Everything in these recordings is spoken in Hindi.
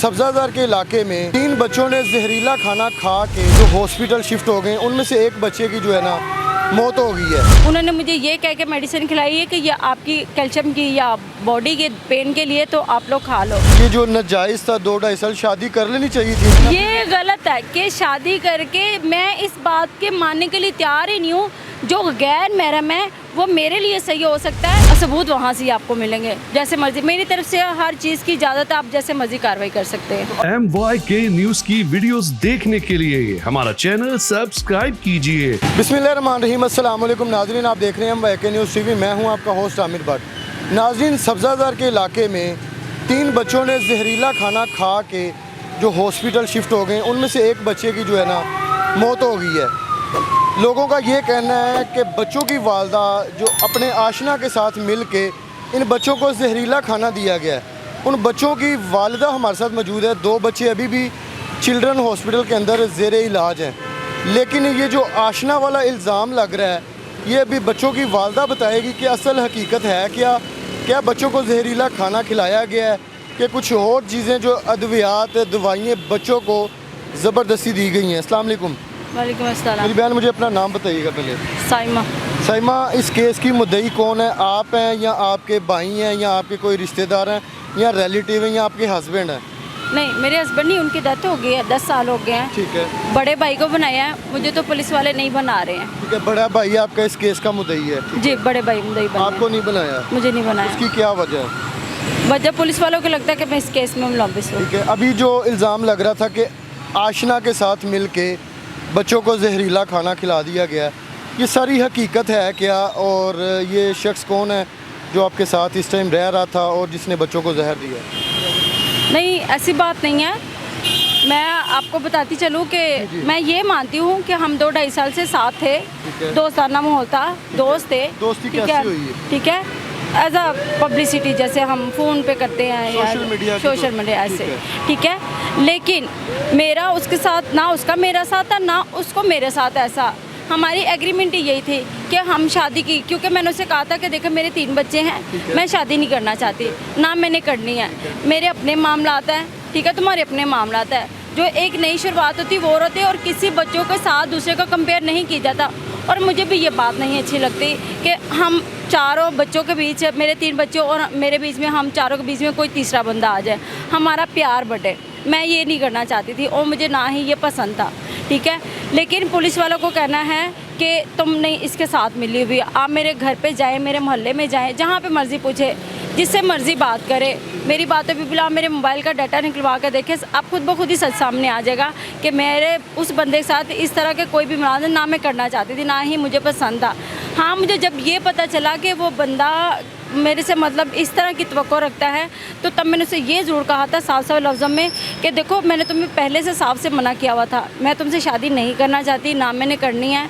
सब्जादार के इलाके में 3 बच्चों ने जहरीला खाना खा के जो हॉस्पिटल शिफ्ट हो गए, उनमें से एक बच्चे की जो है ना मौत हो गई है। उन्होंने मुझे ये कह के मेडिसिन खिलाई है कि ये आपकी कैल्शियम की या बॉडी के पेन के लिए, तो आप लोग खा लो। ये जो नाजायज़ था, 2-2.5 साल शादी कर लेनी चाहिए थी। ये गलत है कि शादी करके मैं इस बात के मानने के लिए तैयार ही नहीं हूँ। जो गैर महरम है वो मेरे लिए सही हो सकता है, सबूत वहाँ से ही आपको मिलेंगे। जैसे मर्जी, मेरी तरफ से हर चीज़ की इजाज़त है, आप जैसे मर्जी कार्रवाई कर सकते हैं। MYK न्यूज़ की वीडियोस देखने के लिए हमारा चैनल सब्सक्राइब कीजिए। बिस्मिल्लाहिर्रहमानिर्रहीम, अस्सलाम वालेकुम नाज़रीन, आप देख रहे हैं MYK न्यूज़ TV। मैं हूं आपका होस्ट आमिर भट्ट। नाज़रीन, सब्जादार के इलाके में 3 बच्चों ने जहरीला खाना खा के जो हॉस्पिटल शिफ्ट हो गए, उनमें से एक बच्चे की जो है ना मौत हो गई है। लोगों का ये कहना है कि बच्चों की वालदा जो अपने आशना के साथ मिल के इन बच्चों को जहरीला खाना दिया गया है। उन बच्चों की वालिदा हमारे साथ मौजूद है। 2 बच्चे अभी भी चिल्ड्रन हॉस्पिटल के अंदर ज़ेरे इलाज हैं, लेकिन ये जो आशना वाला इल्ज़ाम लग रहा है, ये अभी बच्चों की वालिदा बताएगी कि असल हकीकत है क्या बच्चों को जहरीला खाना खिलाया गया है कि कुछ और चीज़ें जो अद्वियात दवाइयाँ बच्चों को ज़बरदस्ती दी गई हैं। अस्सलाम वालेकुम। वालेकुम अस्सलाम। मेरी बहन, मुझे अपना नाम बताइएगा पहले। साइमा। साइमा, इस केस की मुद्दई कौन है? आप हैं या आपके भाई हैं या आपके कोई रिश्तेदार हैं या रिलेटिव हैं या आपके हस्बैंड हैं? नहीं, मेरे हस्बैंड नहीं, उनकी डेथ हो गई है, 10 साल हो गए हैं। ठीक है। बड़े भाई को बनाया है, मुझे तो पुलिस वाले नहीं बना रहे हैं। ठीक है, बड़ा भाई आपका इस केस का मुद्दई है? जी, बड़े भाई मुझे आपको नहीं बनाया? मुझे नहीं बनाया। उसकी क्या वजह है? वजह पुलिस वालों को लगता है कि मैं इस केस में मुलव्विस हूँ। ठीक है, अभी जो इल्ज़ाम लग रहा था कि आशना के साथ मिल के बच्चों को जहरीला खाना खिला दिया गया, ये सारी हकीकत है क्या? और ये शख्स कौन है जो आपके साथ इस टाइम रह रहा था और जिसने बच्चों को जहर दिया? नहीं, ऐसी बात नहीं है। मैं आपको बताती चलूँ कि मैं ये मानती हूँ कि हम 2-2.5 साल से साथ थे, दोस्ताना माहौल था, दोस्त थे। दोस्ती ठीक कैसी है, हुई है? ठीक है, एज अ पब्लिसिटी, जैसे हम फ़ोन पे करते हैं या सोशल मीडिया ऐसे, ठीक है। लेकिन मेरा उसके साथ ना, उसका मेरा साथ था ना उसको मेरे साथ ऐसा। हमारी एग्रीमेंट यही थी कि हम शादी की, क्योंकि मैंने उसे कहा था कि देखो मेरे 3 बच्चे हैं, मैं शादी नहीं करना चाहती, ना मैंने करनी है, मेरे अपने मामलात हैं, ठीक है, तुम्हारे अपने मामलात है। जो एक नई शुरुआत होती वो होती है और किसी बच्चों के साथ दूसरे का कंपेयर नहीं किया जाता। और मुझे भी ये बात नहीं अच्छी लगती कि हम चारों बच्चों के बीच, मेरे 3 बच्चे और मेरे बीच में, हम चारों के बीच में कोई तीसरा बंदा आ जाए, हमारा प्यार बढ़े। मैं ये नहीं करना चाहती थी और मुझे ना ही ये पसंद था, ठीक है। लेकिन पुलिस वालों को कहना है कि तुम नहीं इसके साथ मिली हुई, आप मेरे घर पे जाएं, मेरे मोहल्ले में जाएं, जहाँ पे मर्ज़ी पूछे, जिससे मर्ज़ी बात करे, मेरी बातों पे बिल्कुल मेरे मोबाइल का डाटा निकलवा कर देखे, आप खुद ब खुद ही सच सामने आ जाएगा कि मेरे उस बंदे के साथ इस तरह के कोई भी मुलाज़िम ना मैं करना चाहती थी, ना ही मुझे पसंद था। हाँ, मुझे जब ये पता चला कि वो बंदा मेरे से मतलब इस तरह की तवक्को रखता है, तो तब मैंने उसे ये ज़रूर कहा था साफ-साफ लफ्ज़ों में कि देखो, मैंने तुम्हें पहले से साफ से मना किया हुआ था, मैं तुमसे शादी नहीं करना चाहती, ना मैंने करनी है।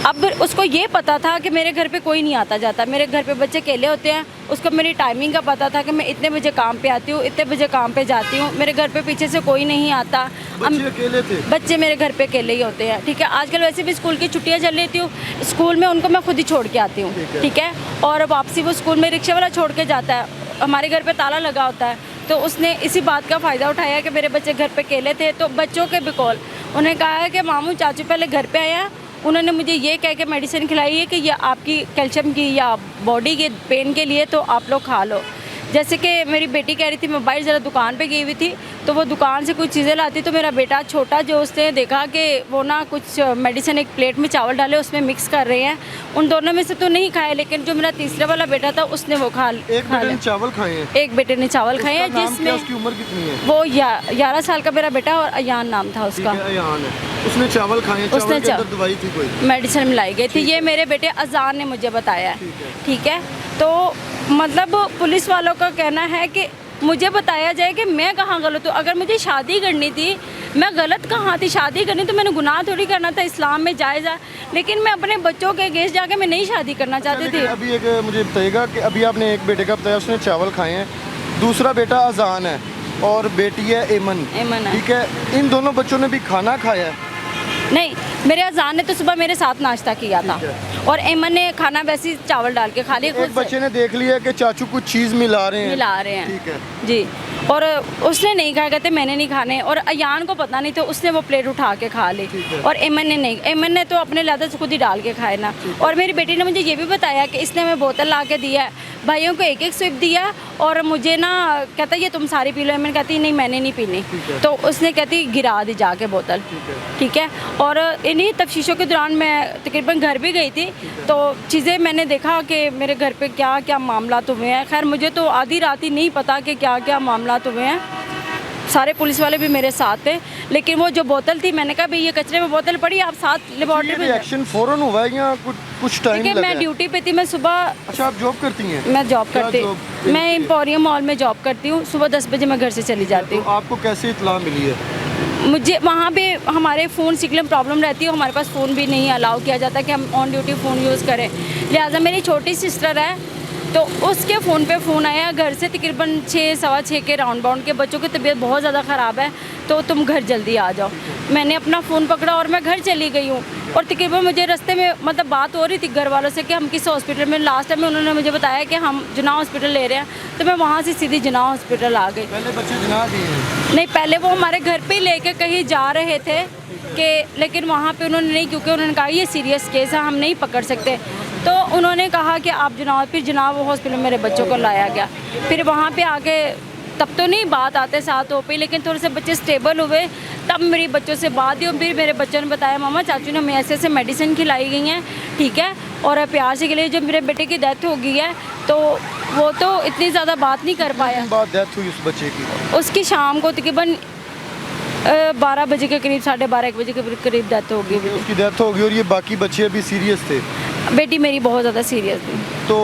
अब उसको ये पता था कि मेरे घर पे कोई नहीं आता जाता, मेरे घर पे बच्चे अकेले होते हैं। उसको मेरी टाइमिंग का पता था कि मैं इतने बजे काम पे आती हूँ, इतने बजे काम पे जाती हूँ, मेरे घर पे पीछे से कोई नहीं आता। बच्चे अकेले थे? बच्चे मेरे घर पे अकेले ही होते हैं, ठीक है। आजकल वैसे भी स्कूल की छुट्टियाँ चल रही थी, स्कूल में उनको मैं खुद ही छोड़ के आती हूँ, ठीक है। और वापसी वो स्कूल में रिक्शा वाला छोड़ के जाता है, हमारे घर पर ताला लगा होता है। तो उसने इसी बात का फ़ायदा उठाया कि मेरे बच्चे घर पे अकेले थे, तो बच्चों के बिकॉल उन्हें कहा है कि मामू चाचू पहले घर पे आए हैं। उन्होंने मुझे ये कह के मेडिसिन खिलाई है कि ये आपकी कैल्शियम की या बॉडी के पेन के लिए, तो आप लोग खा लो। जैसे कि मेरी बेटी कह रही थी, मैं बाहर ज़रा दुकान पे गई हुई थी, तो वो दुकान से कुछ चीज़ें लाती, तो मेरा बेटा छोटा जो, उसने देखा कि वो ना कुछ मेडिसिन एक प्लेट में चावल डाले उसमें मिक्स कर रहे हैं। उन दोनों में से तो नहीं खाए, लेकिन जो मेरा तीसरा वाला बेटा था उसने वो खा लिया। एक बेटे ने चावल खाए हैं? एक बेटे ने चावल खाए हैं, जिसमें उसकी उम्र कितनी है? वो 11 साल का मेरा बेटा, और अयान नाम था उसका। अयान है। उसने चावल खाए, चावल के अंदर दवाई थी, कोई मेडिसिन मिलाई गई थी, ये मेरे बेटे अजान ने मुझे बताया, ठीक है। तो मतलब पुलिस वालों का कहना है कि मुझे बताया जाए कि मैं कहाँ गलत हूँ। अगर मुझे शादी करनी थी, मैं गलत कहाँ थी? शादी करनी तो मैंने गुनाह थोड़ी करना था, इस्लाम में जायज़ है, लेकिन मैं अपने बच्चों के अगेंस्ट जाके मैं नहीं शादी करना चाहती थी। अभी एक मुझे बताइएगा कि अभी आपने एक बेटे का बताया उसने चावल खाए हैं, दूसरा बेटा अजान है और बेटी है एमन, ठीक है। इन दोनों बच्चों ने भी खाना खाया है? नहीं, मेरे अजान ने तो सुबह मेरे साथ नाश्ता किया था, और एमन ने खाना वैसे ही चावल डाल के खा लिया खुद एक बच्चे ने देख लिया कि चाचू कुछ चीज़ मिला रहे हैं। मिला रहे हैं, ठीक है जी। और उसने नहीं खाया, कहते मैंने नहीं खाने, और अयान को पता नहीं था, उसने वो प्लेट उठा के खा ली। और एमन ने नहीं, एमन ने तो अपने लादत से खुद ही डाल के खाए ना। और मेरी बेटी ने मुझे ये भी बताया कि इसने हमें बोतल ला के दिया है, भाइयों को एक एक सिप दिया, और मुझे ना कहता ये तुम सारी पी लो। एमन कहती नहीं मैंने नहीं पीनी, तो उसने कहती गिरा दी जाके बोतल, ठीक है। और इन्हीं तफ्तीशों के दौरान मैं तकरीबन घर भी गई थी, तो चीज़ें मैंने देखा कि मेरे घर पे क्या क्या मामला हुए हैं। खैर मुझे तो आधी रात ही नहीं पता कि क्या क्या मामला हुए हैं, सारे पुलिस वाले भी मेरे साथ थे। लेकिन वो जो बोतल थी, मैंने कहा भाई ये कचरे में बोतल पड़ी, आप साथ लेबॉर्ट्री में। रिएक्शन फौरन हुआ है या कुछ टाइम देखिए मैं ड्यूटी पे थी, मैं सुबह। अच्छा आप जॉब करती हैं? मैं जॉब करती, मैं एम्पोरियम मॉल में जॉब करती हूँ। सुबह 10 बजे मैं घर से चली जाती हूँ। तो आपको कैसे इत्तला मिली है? मुझे वहाँ पे हमारे फ़ोन सिग्नल प्रॉब्लम रहती है, हमारे पास फ़ोन भी नहीं अलाउ किया जाता कि हम ऑन ड्यूटी फ़ोन यूज़ करें। लिहाजा मेरी छोटी सिस्टर है, तो उसके फ़ोन पे फ़ोन आया घर से तकरीबन 6 सवा 6 के राउंड बाउंड के, बच्चों की तबीयत बहुत ज़्यादा ख़राब है तो तुम घर जल्दी आ जाओ। मैंने अपना फ़ोन पकड़ा और मैं घर चली गई हूँ। और तकरीबन मुझे रास्ते में मतलब बात हो रही थी घर वालों से कि हम किस हॉस्पिटल में, लास्ट टाइम में उन्होंने मुझे बताया कि हम जुनाह हॉस्पिटल ले रहे हैं, तो मैं वहाँ से सीधी जुनाह हॉस्पिटल आ गई। पहले बच्चे जुनाह दिए हैं? नहीं, पहले वो हमारे घर पे ही लेके कहीं जा रहे थे कि, लेकिन वहाँ पे उन्होंने नहीं, क्योंकि उन्होंने कहा ये सीरियस केस है, हम नहीं पकड़ सकते। तो उन्होंने कहा कि आप जुनाह, फिर जुनाह वो हॉस्पिटल में मेरे बच्चों को लाया गया। फिर वहाँ पे आके तब तो नहीं बात आते साथ हो पे, लेकिन थोड़े से बच्चे स्टेबल हुए, तब मेरी बच्चों से बात हुई। और फिर मेरे बच्चों ने बताया मामा चाचू ने हमें ऐसे ऐसे मेडिसिन खिलाई गई हैं, ठीक है, और प्यार से खिलाई। जब मेरे बेटे की डेथ हो गई है तो वो तो इतनी ज़्यादा बात नहीं कर पाया। बाद डेथ हुई उस बच्चे की? उसकी शाम को तकरीबन 12 बजे के करीब, 12:30 बजे के करीब डेथ हो गई। उसकी डेथ हो गई। और ये बाकी बच्चे अभी सीरियस थे? बेटी मेरी बहुत ज़्यादा सीरियस थी। तो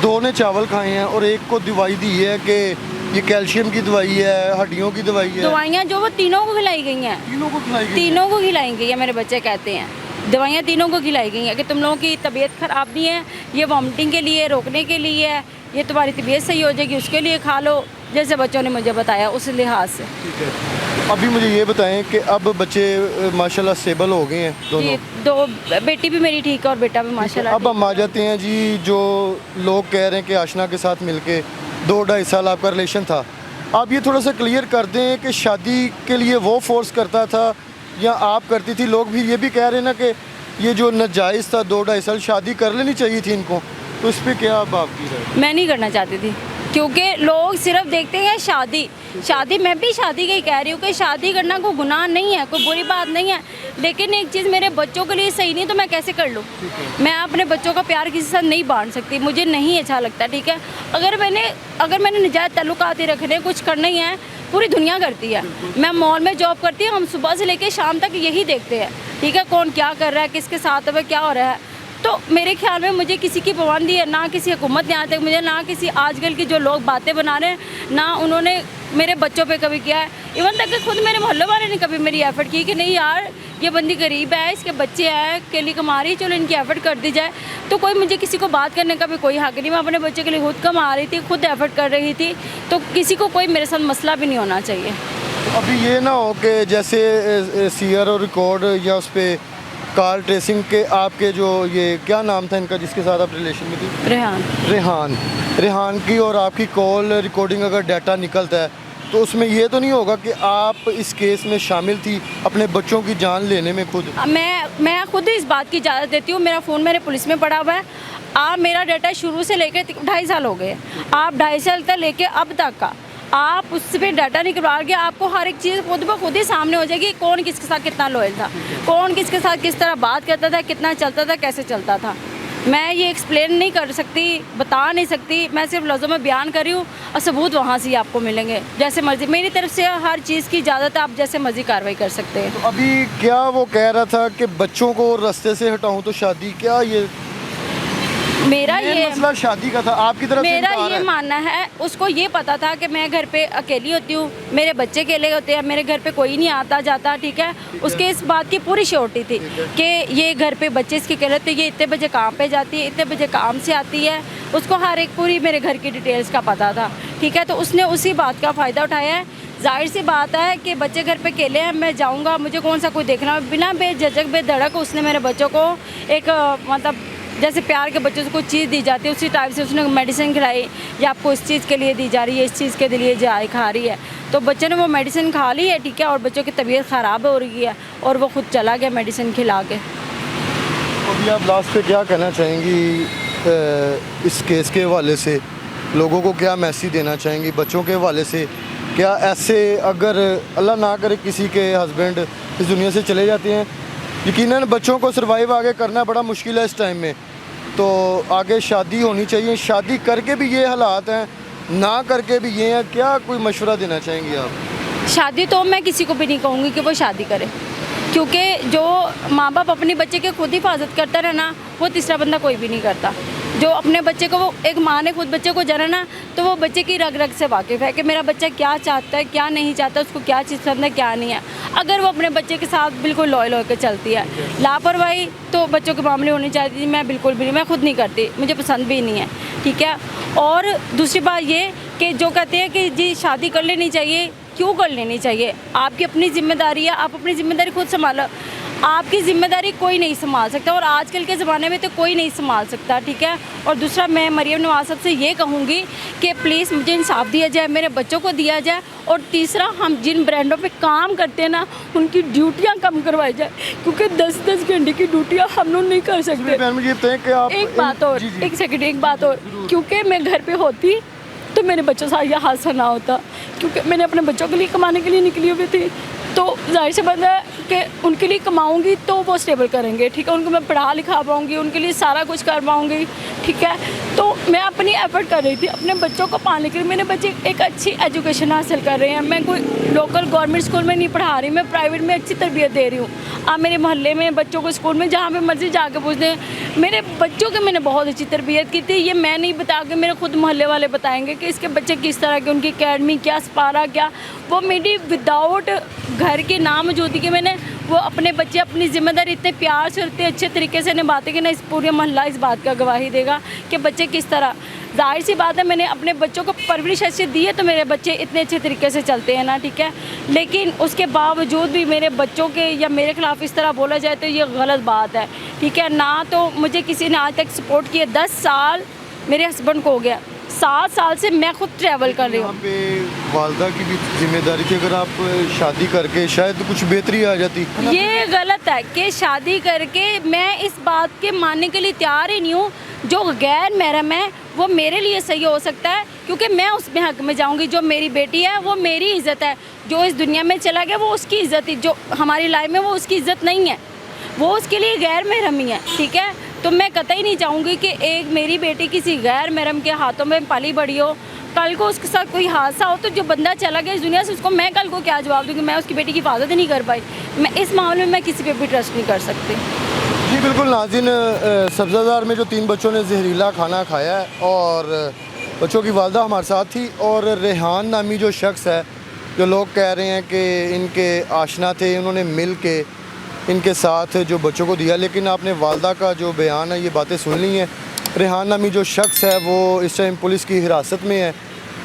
2 ने चावल खाए हैं और एक को दवाई दी है कि ये कैल्शियम की दवाई है, हड्डियों की दवाई है। दवाइयाँ जो वो तीनों को खिलाई गई हैं, तीनों को खिलाई गई? तीनों को खिलाई गई है। मेरे बच्चे कहते हैं दवाइयाँ तीनों को खिलाई गई हैं कि तुम लोगों की तबीयत ख़राब नहीं है, ये वॉमिटिंग के लिए, रोकने के लिए है, ये तुम्हारी तबीयत सही हो जाएगी उसके लिए खा लो, जैसे बच्चों ने मुझे बताया उस लिहाज से। ठीक है। अभी मुझे ये बताएं कि अब बच्चे माशाल्लाह स्टेबल हो गए हैं दोनों? जी, 2 बेटी भी मेरी ठीक है और बेटा भी माशाल्लाह। अब हम आ जाते हैं जी, जो लोग कह रहे हैं कि आशना के साथ मिलके 2-2.5 साल आपका रिलेशन था, आप ये थोड़ा सा क्लियर कर दें कि शादी के लिए वो फोर्स करता था या आप करती थी? लोग भी ये भी कह रहे हैं ना कि ये जो नाजायज़ था, 2-2.5 साल शादी कर लेनी चाहिए थी इनको, तो इस पर क्या आप की राय? मैं नहीं करना चाहती थी, क्योंकि लोग सिर्फ देखते हैं शादी। मैं भी शादी का ही कह रही हूँ कि शादी करना कोई गुनाह नहीं है, कोई बुरी बात नहीं है, लेकिन एक चीज़ मेरे बच्चों के लिए सही नहीं तो मैं कैसे कर लूँ? मैं अपने बच्चों का प्यार किसी से नहीं बांट सकती, मुझे नहीं अच्छा लगता, ठीक है। अगर मैंने निजात ताल्लुकात ही रखने, कुछ करना ही है, पूरी दुनिया करती है। मैं मॉल में जॉब करती हूँ, हम सुबह से लेकर शाम तक यही देखते हैं, ठीक है, कौन क्या कर रहा है, किसके साथ अब क्या हो रहा है। तो मेरे ख्याल में मुझे किसी की पाबंदी है ना, किसी हुकूमत ने आज तक मुझे, ना किसी आजकल की जो लोग बातें बना रहे हैं, ना उन्होंने मेरे बच्चों पे कभी किया है। इवन तक कि खुद मेरे मोहल्ले वाले ने कभी मेरी एफ़र्ट की कि नहीं यार ये बंदी गरीब है, इसके बच्चे हैं, अकेली कमा रही, चलो इनकी एफ़र्ट कर दी जाए। तो कोई मुझे किसी को बात करने का भी कोई हक नहीं। मैं अपने बच्चे के लिए खुद कमा रही थी, खुद एफ़र्ट कर रही थी, तो किसी को कोई मेरे साथ मसला भी नहीं होना चाहिए। अभी ये ना हो कि जैसे सीआर और रिकॉर्ड या उस पर कार ट्रेसिंग के आपके जो, ये क्या नाम था इनका जिसके साथ आप रिलेशन में थी? रेहान की और आपकी कॉल रिकॉर्डिंग अगर डाटा निकलता है तो उसमें ये तो नहीं होगा कि आप इस केस में शामिल थी अपने बच्चों की जान लेने में खुद? मैं खुद इस बात की इजाज़त देती हूँ। मेरा फ़ोन मेरे पुलिस में पड़ा हुआ है। आप मेरा डाटा शुरू से लेकर 2.5 साल हो गए, आप 2.5 साल तक लेके अब तक का आप उस पर डाटा निकलवा के आपको हर एक चीज़ खुद ब खुद ही सामने हो जाएगी, कौन किसके साथ कितना लॉयल था, कौन किसके साथ किस तरह बात करता था, कितना चलता था, कैसे चलता था। मैं ये एक्सप्लेन नहीं कर सकती, बता नहीं सकती, मैं सिर्फ लफ्ज़ों में बयान कर रही हूँ और सबूत वहाँ से ही आपको मिलेंगे। जैसे मर्ज़ी मेरी तरफ से हर चीज़ की इजाज़त है, आप जैसे मर्ज़ी कार्रवाई कर सकते हैं। तो अभी क्या वो कह रहा था कि बच्चों को रास्ते से हटाऊँ तो शादी, क्या ये मेरा ये मसला शादी का था आपकी तरफ से? मेरा ये मानना है, उसको ये पता था कि मैं घर पे अकेली होती हूँ, मेरे बच्चे अकेले होते हैं, मेरे घर पे कोई नहीं आता जाता, ठीक है। उसके इस बात की पूरी श्योरिटी थी कि ये घर पे बच्चे इसके अकेले होते, ये इतने बजे काम पे जाती है, इतने बजे काम से आती है, उसको हर एक पूरी मेरे घर की डिटेल्स का पता था, ठीक है। तो उसने उसी बात का फ़ायदा उठाया है। जाहिर सी बात है कि बच्चे घर पे अकेले हैं, मैं जाऊँगा, मुझे कौन सा कोई देखना, बिना बेझिझक बेधड़क उसने मेरे बच्चों को एक मतलब जैसे प्यार के बच्चों से कोई चीज़ दी जाती है उसी टाइप से उसने मेडिसिन खिलाई, या आपको इस चीज़ के लिए दी जा रही है, इस चीज़ के लिए जाए खा रही है, तो बच्चे ने वो मेडिसिन खा ली है, ठीक है, और बच्चों की तबीयत ख़राब हो रही है और वो खुद चला गया मेडिसिन खिला के। अभी आप लास्ट पे क्या कहना चाहेंगी इस केस के हवाले से, लोगों को क्या मैसेज देना चाहेंगी बच्चों के हवाले से? क्या ऐसे अगर अल्लाह ना करे किसी के हस्बैंड इस दुनिया से चले जाते हैं, यकीनन बच्चों को सरवाइव आगे करना बड़ा मुश्किल है इस टाइम में, तो आगे शादी होनी चाहिए, शादी करके भी ये हालात हैं, ना करके भी ये हैं, क्या कोई मशवरा देना चाहेंगी आप? शादी तो मैं किसी को भी नहीं कहूँगी कि वो शादी करे, क्योंकि जो माँ बाप अपने बच्चे की खुद हिफाजत करता है ना, वो तीसरा बंदा कोई भी नहीं करता। जो अपने बच्चे को, वो एक माँ ने खुद बच्चे को जना ना, तो वो बच्चे की रग रग से वाकिफ़ है कि मेरा बच्चा क्या चाहता है, क्या नहीं चाहता, उसको क्या चीज़ पसंद है, क्या नहीं है। अगर वो अपने बच्चे के साथ बिल्कुल लॉयल होकर चलती है, लापरवाही तो बच्चों के मामले होनी चाहिए, मैं बिल्कुल भी नहीं, मैं खुद नहीं करती, मुझे पसंद भी नहीं है, ठीक है। और दूसरी बात ये कि जो कहते हैं कि जी शादी कर लेनी चाहिए, क्यों कर लेनी चाहिए? आपकी अपनी ज़िम्मेदारी है, आप अपनी ज़िम्मेदारी खुद संभालो। आपकी ज़िम्मेदारी कोई नहीं संभाल सकता, और आजकल के ज़माने में तो कोई नहीं संभाल सकता, ठीक है। और दूसरा, मैं मरियम नवाज़ साहब से ये कहूँगी कि प्लीज़ मुझे इंसाफ दिया जाए, मेरे बच्चों को दिया जाए। और तीसरा, हम जिन ब्रांडों पे काम करते हैं ना, उनकी ड्यूटियाँ कम करवाई जाए, क्योंकि 10-10 घंटे की ड्यूटियाँ हम लोग नहीं कर सकते। एक बात और, एक सेकेंड, एक बात और, क्योंकि मैं घर पर होती तो मेरे बच्चों से यह हादसा ना होता, क्योंकि मैंने अपने बच्चों के लिए कमाने के लिए निकली हुई थी, तो जाहिर सी बात है कि उनके लिए कमाऊंगी तो वो स्टेबल करेंगे, ठीक है, उनको मैं पढ़ा लिखा पाऊँगी, उनके लिए सारा कुछ कर पाऊँगी, ठीक है। तो मैं अपनी एफर्ट कर रही थी अपने बच्चों को पालने के लिए। मेरे बच्चे एक अच्छी एजुकेशन हासिल कर रहे हैं, मैं कोई लोकल गवर्नमेंट स्कूल में नहीं पढ़ा रही, मैं प्राइवेट में अच्छी तरबियत दे रही हूँ। आप मेरे मोहल्ले में बच्चों को स्कूल में जहाँ पे मर्जी जाके पूछ दें, मेरे बच्चों की मैंने बहुत अच्छी तरबियत की थी। ये मैं नहीं बता के मेरे खुद मोहल्ले वाले बताएंगे कि इसके बच्चे किस तरह के, उनकी एकेडमी क्या, स्पारा क्या, वो मेरी विदाउट घर की नामौजूदगी के मैंने वो अपने बच्चे अपनी ज़िम्मेदारी इतने प्यार से, इतने अच्छे तरीके से निभाते कि ना इस पूरे मोहल्ला इस बात का गवाही देगा कि बच्चे किस तरह, जाहिर सी बात है मैंने अपने बच्चों को परवरिश ऐसी दी है तो मेरे बच्चे इतने अच्छे तरीके से चलते हैं ना, ठीक है। लेकिन उसके बावजूद भी मेरे बच्चों के या मेरे खिलाफ इस तरह बोला जाए तो ये गलत बात है, ठीक है ना। तो मुझे किसी ने आज तक सपोर्ट किया, 10 साल मेरे हस्बैंड को हो गया, 7 साल से मैं खुद ट्रैवल कर रही हूँ। वालदा की भी जिम्मेदारी थी, अगर आप शादी करके शायद कुछ बेहतरी आ जाती। ये गलत है कि शादी करके, मैं इस बात के मानने के लिए तैयार ही नहीं हूँ। जो गैर महरम है वो मेरे लिए सही हो सकता है, क्योंकि मैं उसमें हक में जाऊँगी। जो मेरी बेटी है वो मेरी इज़्ज़त है, जो इस दुनिया में चला गया वो उसकी इज़्ज़त है, जो हमारी लाइफ में वो उसकी इज़्ज़त नहीं है, वो उसके लिए गैर महरम ही है, ठीक है। तो मैं कतई नहीं चाहूँगी कि एक मेरी बेटी किसी गैर महरम के हाथों में पली बड़ी हो, कल को उसके साथ कोई हादसा हो तो जो बंदा चला गया इस दुनिया से, उसको मैं कल को क्या जवाब दूँगी? मैं उसकी बेटी की हिफाजत ही नहीं कर पाई। मैं इस मामले में मैं किसी पे भी ट्रस्ट नहीं कर सकती। जी बिल्कुल नाज़रीन, सब्ज़ादार में जो 3 बच्चों ने जहरीला खाना खाया है और बच्चों की वालदा हमारे साथ थी, और रेहान नामी जो शख्स है, जो लोग कह रहे हैं कि इनके आशना थे, उन्होंने मिल के इनके साथ जो बच्चों को दिया, लेकिन आपने वालदा का जो बयान है ये बातें सुन ली हैं। रेहान नामी जो शख्स है वो इस टाइम पुलिस की हिरासत में है,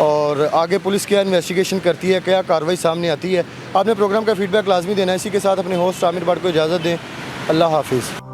और आगे पुलिस क्या इन्वेस्टिगेशन करती है, क्या कार्रवाई सामने आती है। आपने प्रोग्राम का फीडबैक लाजमी देना है। इसी के साथ अपने होस्ट आमिर भट्ट को इजाज़त दें। अल्लाह हाफिज़।